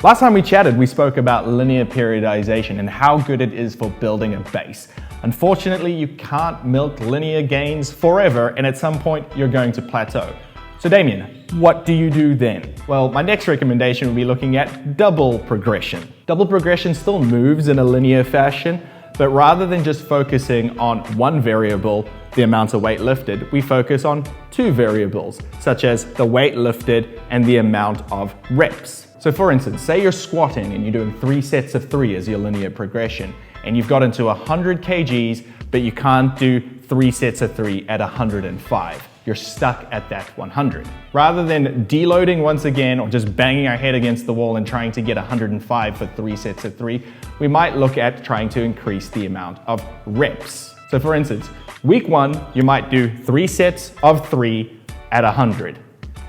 Last time we chatted, we spoke about linear periodization and how good it is for building a base. Unfortunately, you can't milk linear gains forever, and at some point, you're going to plateau. So Damien, what do you do then? Well, my next recommendation will be looking at double progression. Double progression still moves in a linear fashion, but rather than just focusing on one variable, the amount of weight lifted, we focus on two variables, such as the weight lifted and the amount of reps. So for instance, say you're squatting and you're doing 3 sets of 3 as your linear progression, and you've got into 100 kgs, but you can't do 3 sets of 3 at 105. You're stuck at that 100. Rather than deloading once again or just banging our head against the wall and trying to get 105 for 3 sets of 3, we might look at trying to increase the amount of reps. So for instance, week 1, you might do 3 sets of 3 at 100.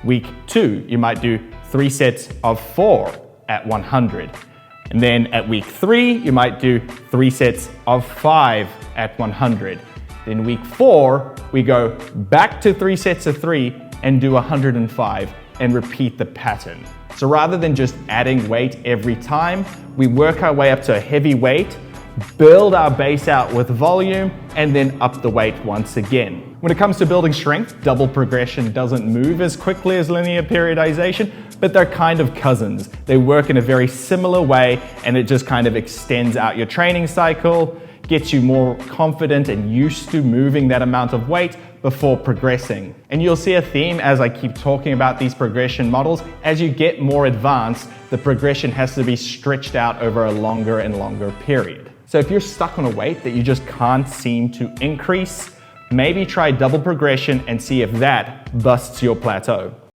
Week 2, you might do 3 sets of 4 at 100. And then at week 3, you might do 3 sets of 5 at 100. Then week 4, we go back to 3 sets of 3 and do 105 and repeat the pattern. So rather than just adding weight every time, we work our way up to a heavy weight, build our base out with volume, and then up the weight once again. When it comes to building strength, double progression doesn't move as quickly as linear periodization, but they're kind of cousins. They work in a very similar way, and it just kind of extends out your training cycle, gets you more confident and used to moving that amount of weight before progressing. And you'll see a theme as I keep talking about these progression models. As you get more advanced, the progression has to be stretched out over a longer and longer period. So if you're stuck on a weight that you just can't seem to increase, maybe try double progression and see if that busts your plateau.